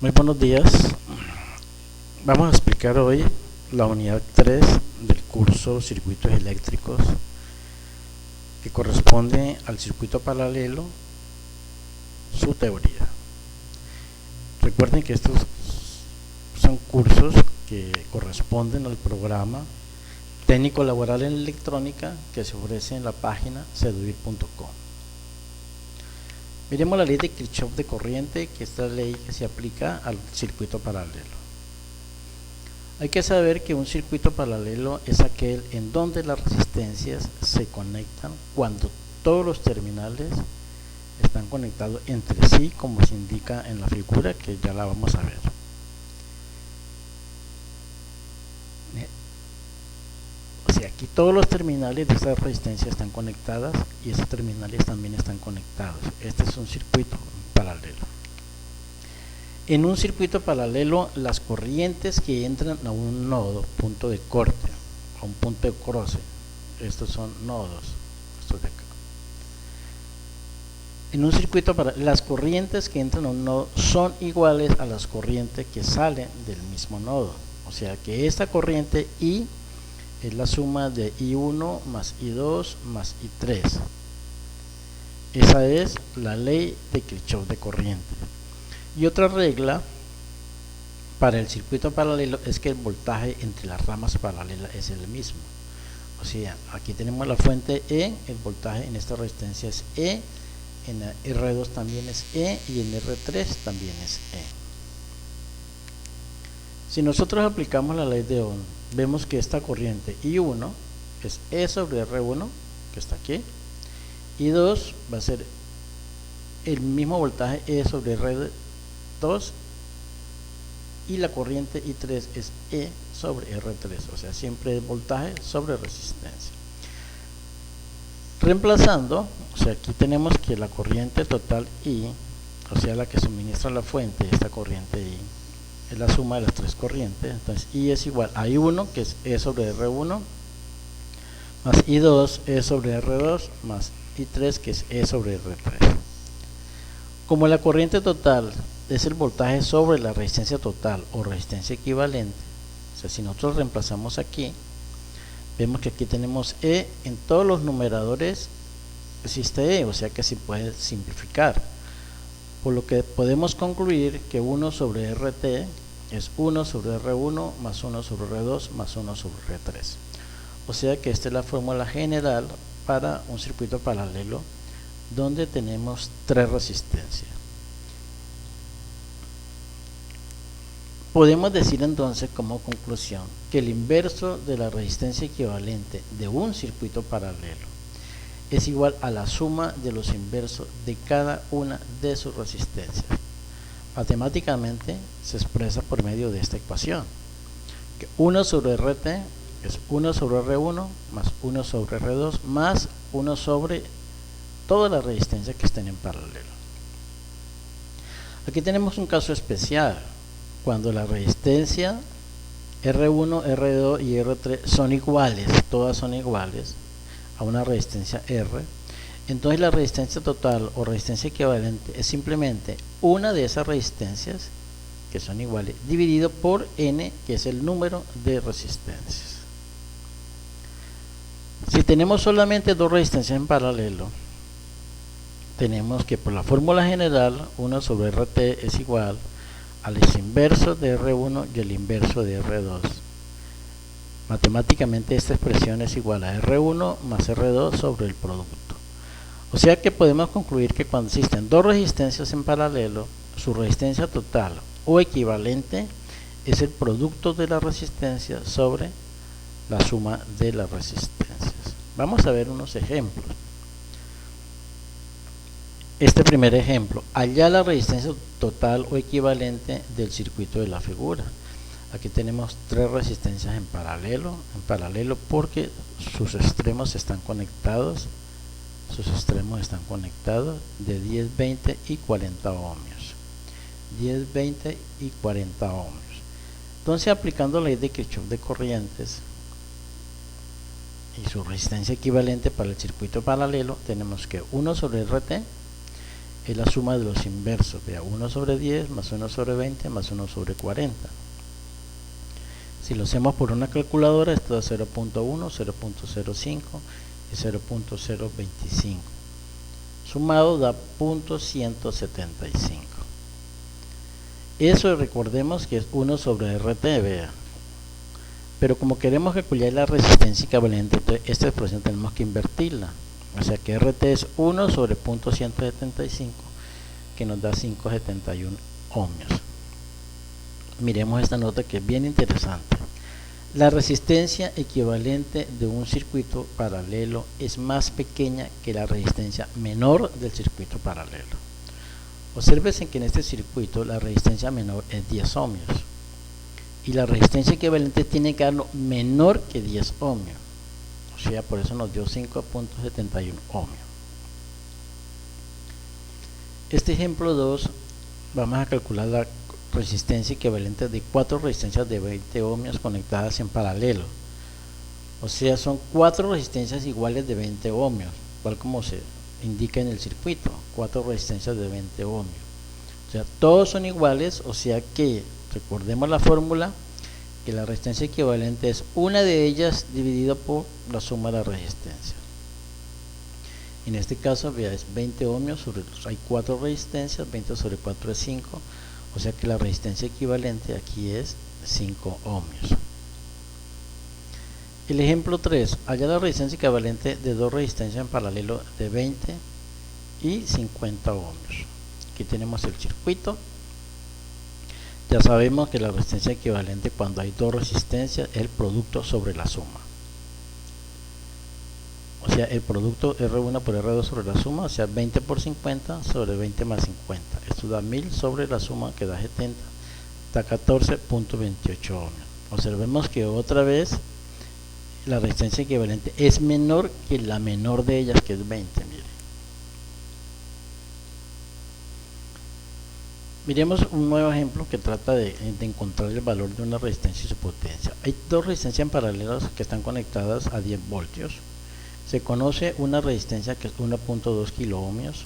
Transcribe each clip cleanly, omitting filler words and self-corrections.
Muy buenos días. Vamos a explicar hoy la unidad 3 del curso Circuitos Eléctricos, que corresponde al circuito paralelo, su teoría. Recuerden que estos son cursos que corresponden al programa técnico laboral en electrónica que se ofrece en la página seduir.com. Miremos la ley de Kirchhoff de corriente, que es la ley que se aplica al circuito paralelo. Hay que saber que un circuito paralelo es aquel en donde las resistencias se conectan cuando todos los terminales están conectados entre sí, como se indica en la figura, que ya la vamos a ver. O sea, aquí todos los terminales de esa resistencia están conectadas y esos terminales también están conectados. Este es un circuito paralelo. En un circuito paralelo, las corrientes que entran a un nodo, punto de corte, a un punto de cruce, estos son nodos, estos de acá. En un circuito paralelo, las corrientes que entran a un nodo son iguales a las corrientes que salen del mismo nodo. O sea que esta corriente I es la suma de I1 más I2 más I3. Esa es la ley de Kirchhoff de corriente. Y otra regla para el circuito paralelo es que el voltaje entre las ramas paralelas es el mismo. O sea, aquí tenemos la fuente E, el voltaje en esta resistencia es E, en R2 también es E y en R3 también es E. Si nosotros aplicamos la ley de Ohm, vemos que esta corriente I1 es E sobre R1, que está aquí, I2 va a ser el mismo voltaje E sobre R2, y la corriente I3 es E sobre R3, o sea, siempre es voltaje sobre resistencia. Reemplazando, o sea, aquí tenemos que la corriente total I, o sea, la que suministra la fuente, esta corriente I, es la suma de las tres corrientes. Entonces I es igual a I1, que es E sobre R1, más I2, E sobre R2, más I3, que es E sobre R3. Como la corriente total es el voltaje sobre la resistencia total o resistencia equivalente, o sea, si nosotros reemplazamos aquí, vemos que aquí tenemos E, en todos los numeradores existe E, o sea que se puede simplificar, por lo que podemos concluir que 1 sobre RT es 1 sobre R1 más 1 sobre R2 más 1 sobre R3. O sea que esta es la fórmula general para un circuito paralelo donde tenemos tres resistencias. Podemos decir entonces como conclusión que el inverso de la resistencia equivalente de un circuito paralelo es igual a la suma de los inversos de cada una de sus resistencias. Matemáticamente se expresa por medio de esta ecuación, que 1 sobre RT es 1 sobre R1 más 1 sobre R2 más 1 sobre todas las resistencias que estén en paralelo. Aquí tenemos un caso especial, cuando la resistencia R1, R2 y R3 son iguales, todas son iguales a una resistencia R, entonces la resistencia total o resistencia equivalente es simplemente una de esas resistencias que son iguales dividido por N, que es el número de resistencias. Si tenemos solamente dos resistencias en paralelo, tenemos que por la fórmula general 1 sobre RT es igual al inverso de R1 y el inverso de R2. Matemáticamente esta expresión es igual a R1 más R2 sobre el producto. O sea que podemos concluir que cuando existen dos resistencias en paralelo, su resistencia total o equivalente es el producto de la resistencia sobre la suma de las resistencias. Vamos a ver unos ejemplos. Este primer ejemplo, hallar la resistencia total o equivalente del circuito de la figura. Aquí tenemos tres resistencias en paralelo porque sus extremos están conectados, de 10, 20 y 40 ohmios. 10, 20 y 40 ohmios. Entonces, aplicando la ley de Kirchhoff de corrientes y su resistencia equivalente para el circuito paralelo, tenemos que 1 sobre RT es la suma de los inversos. Vea, 1 sobre 10 más 1 sobre 20 más 1 sobre 40. Si lo hacemos por una calculadora, esto da 0.1, 0.05 y 0.025. Sumado da 0.175. Eso recordemos que es 1 sobre RT, vea. Pero como queremos calcular la resistencia equivalente, entonces esta expresión tenemos que invertirla. O sea que RT es 1 sobre 0.175, que nos da 571 ohmios. Miremos esta nota que es bien interesante. La resistencia equivalente de un circuito paralelo es más pequeña que la resistencia menor del circuito paralelo. Obsérvense que en este circuito la resistencia menor es 10 ohmios y la resistencia equivalente tiene que darlo menor que 10 ohmios. O sea, por eso nos dio 5.71 ohmios. Este ejemplo 2, vamos a calcular la resistencia equivalente de 4 resistencias de 20 ohmios conectadas en paralelo. O sea, son 4 resistencias iguales de 20 ohmios, igual como se indica en el circuito, 4 resistencias de 20 ohmios. O sea, todos son iguales, o sea que, recordemos la fórmula, que la resistencia equivalente es una de ellas dividida por la suma de la resistencia. En este caso, vea, es 20 ohmios hay 4 resistencias, 20 sobre 4 es 5, o sea que la resistencia equivalente aquí es 5 ohmios. El ejemplo 3, halla la resistencia equivalente de dos resistencias en paralelo de 20 y 50 ohmios. Aquí tenemos el circuito. Ya sabemos que la resistencia equivalente cuando hay dos resistencias es el producto sobre la suma. O sea, el producto R1 por R2 sobre la suma, o sea, 20 por 50 sobre 20 más 50. Esto da 1000 sobre la suma que da 70, da 14.28 ohmios. Observemos que otra vez la resistencia equivalente es menor que la menor de ellas, que es 20. Miremos un nuevo ejemplo que trata de encontrar el valor de una resistencia y su potencia. Hay dos resistencias en paralelo que están conectadas a 10 voltios. Se conoce una resistencia que es 1.2 kilo ohmios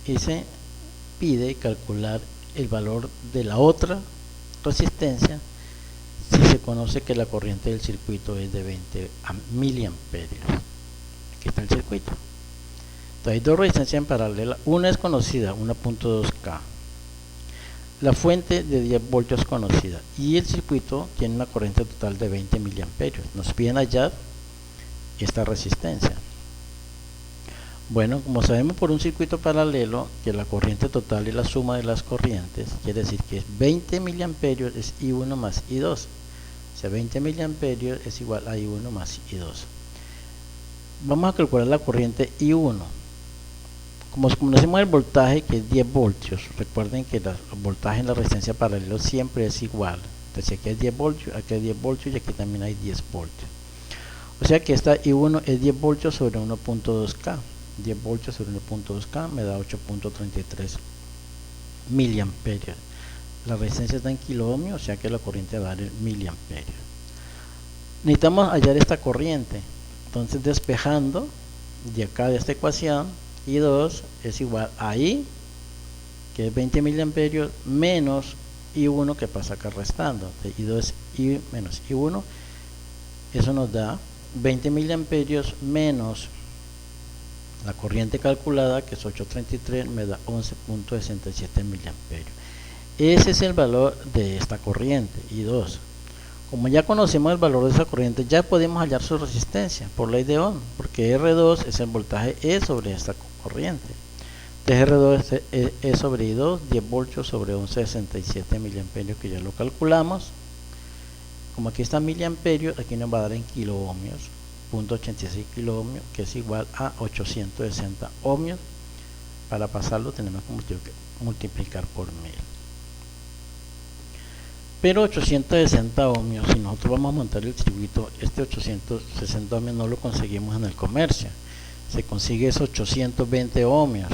y se pide calcular el valor de la otra resistencia si se conoce que la corriente del circuito es de 20 miliamperios. Aquí está el circuito. Entonces, hay dos resistencias en paralelo. Una es conocida, 1.2K. La fuente de 10 voltios es conocida y el circuito tiene una corriente total de 20 miliamperios. Nos piden hallar esta resistencia. Bueno, como sabemos por un circuito paralelo que la corriente total es la suma de las corrientes, quiere decir que es 20 miliamperios es I1 más I2. O sea, 20 miliamperios es igual a I1 más I2. Vamos a calcular la corriente I1. Como conocemos el voltaje, que es 10 voltios, recuerden que el voltaje en la resistencia paralelo siempre es igual. Entonces aquí hay 10 voltios, aquí hay 10 voltios y aquí también hay 10 voltios. O sea que esta I1 es 10 voltios sobre 1.2K. 10 voltios sobre 1.2K me da 8.33 miliamperios. La resistencia está en kilo ohmios, o sea que la corriente va a dar en miliamperios. Necesitamos hallar esta corriente. Entonces, despejando de acá de esta ecuación, I2 es igual a I, que es 20 miliamperios, menos I1 que pasa acá restando. Entonces, I2 es I menos I1. Eso nos da 20 miliamperios menos la corriente calculada, que es 833, me da 11.67 miliamperios. Ese es el valor de esta corriente, I2. Como ya conocemos el valor de esa corriente, ya podemos hallar su resistencia por ley de Ohm, porque R2 es el voltaje E sobre esta corriente. Entonces R2 es E sobre I2, 10 voltios sobre 11.67 miliamperios, que ya lo calculamos. Como aquí está miliamperios, aquí nos va a dar en kilo ohmios, 0.86 kilo ohmios, que es igual a 860 ohmios. Para pasarlo tenemos que multiplicar por 1000. Pero 860 ohmios, si nosotros vamos a montar el circuito, este 860 ohmios no lo conseguimos en el comercio. Se consigue es 820 ohmios.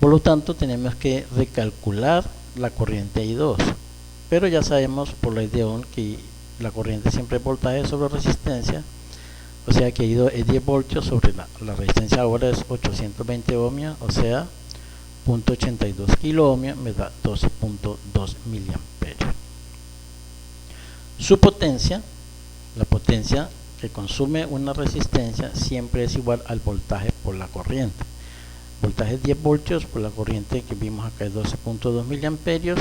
Por lo tanto, tenemos que recalcular la corriente I2. Pero ya sabemos por ley de Ohm que la corriente siempre es voltaje sobre resistencia. O sea que I2 es 10 voltios sobre la resistencia ahora es 820 ohmios, o sea 0.82 kiloohmios me da 12.2 miliamperios. Su potencia, la potencia que consume una resistencia, siempre es igual al voltaje por la corriente. Voltaje es 10 voltios por la corriente que vimos acá es 12.2 miliamperios.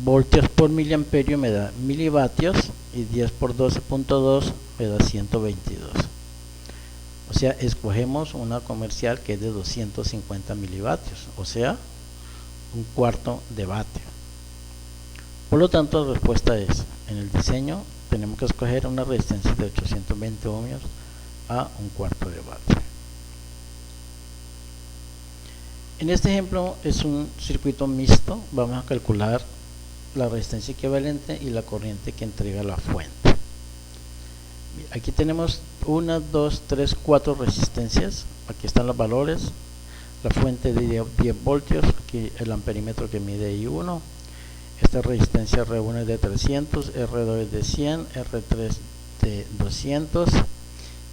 Voltios por miliamperio me da milivatios y 10 por 12.2 me da 122. O sea, escogemos una comercial que es de 250 milivatios, o sea, un cuarto de vatio. Por lo tanto, la respuesta es, en el diseño tenemos que escoger una resistencia de 820 ohmios a un cuarto de vatio. En este ejemplo es un circuito mixto, vamos a calcular la resistencia equivalente y la corriente que entrega la fuente. Aquí tenemos 1, 2, 3, 4 resistencias, aquí están los valores, la fuente de 10 voltios, aquí el amperímetro que mide I1, esta resistencia R1 es de 300, R2 es de 100, R3 de 200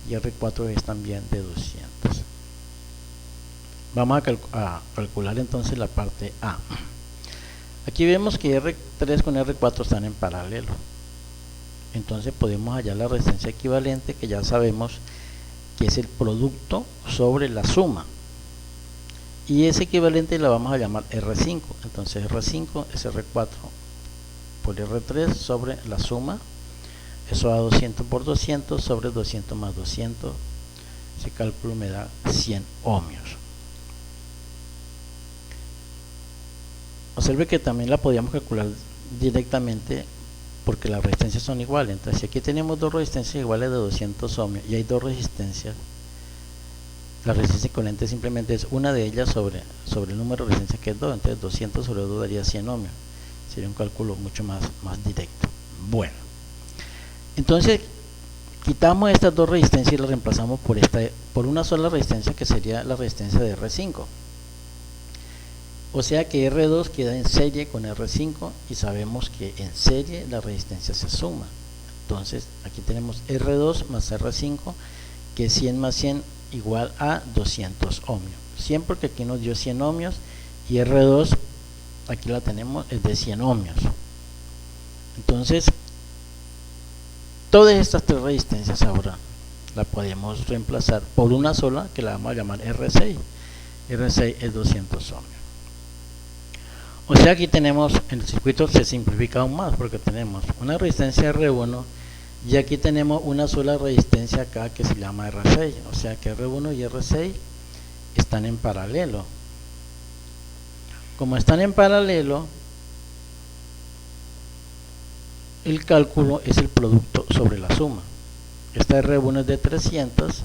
y R4 es también de 200. Vamos a calcular entonces la parte A. Aquí vemos que R3 con R4 están en paralelo. Entonces podemos hallar la resistencia equivalente, que ya sabemos que es el producto sobre la suma. Y ese equivalente la vamos a llamar R5. Entonces R5 es R4 por R3 sobre la suma. Eso da 200 por 200 sobre 200 más 200. Ese cálculo me da 100 ohmios. Observe que también la podíamos calcular directamente porque las resistencias son iguales. Entonces, si aquí tenemos dos resistencias iguales de 200 ohmios y hay dos resistencias, la resistencia equivalente simplemente es una de ellas sobre el número de resistencia que es 2. Entonces 200 sobre 2 daría 100 ohmios. Sería un cálculo mucho más directo. Bueno, entonces quitamos estas dos resistencias y las reemplazamos por una sola resistencia, que sería la resistencia de R5. O sea que R2 queda en serie con R5 y sabemos que en serie la resistencia se suma. Entonces aquí tenemos R2 más R5, que es 100 más 100 igual a 200 ohmios. 100 porque aquí nos dio 100 ohmios y R2 aquí la tenemos es de 100 ohmios. Entonces todas estas tres resistencias ahora la podemos reemplazar por una sola que la vamos a llamar R6. R6 es 200 ohmios. O sea, aquí tenemos, el circuito se simplifica aún más porque tenemos una resistencia R1 y aquí tenemos una sola resistencia acá que se llama R6. O sea que R1 y R6 están en paralelo. Como están en paralelo, el cálculo es el producto sobre la suma. Esta R1 es de 300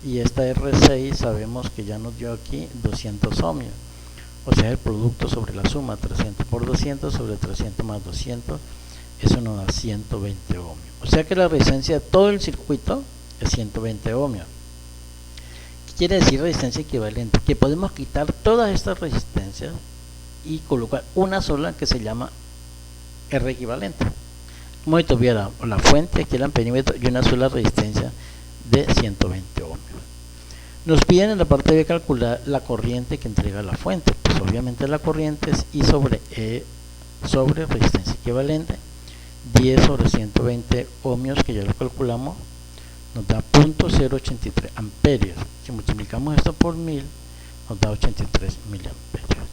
y esta R6 sabemos que ya nos dio aquí 200 ohmios. O sea, el producto sobre la suma, 300 por 200 sobre 300 más 200, eso nos da 120 ohmios. O sea que la resistencia de todo el circuito es 120 ohmios. ¿Qué quiere decir resistencia equivalente? Que podemos quitar todas estas resistencias y colocar una sola que se llama R equivalente. Como si tuviera la fuente, aquí el amperímetro y una sola resistencia de 120 ohmios. Nos piden en la parte de calcular la corriente que entrega la fuente. Pues obviamente la corriente es I sobre E sobre resistencia equivalente. 10 sobre 120 ohmios, que ya lo calculamos, nos da 0.083 amperios. Si multiplicamos esto por 1000, nos da 83 miliamperios.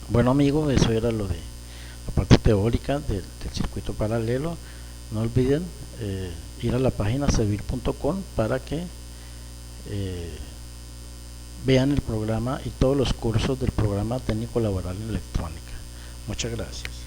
Bueno amigos, eso era lo de la parte teórica del circuito paralelo. No olviden ir a la página servir.com para que vean el programa y todos los cursos del programa técnico laboral en electrónica. Muchas gracias.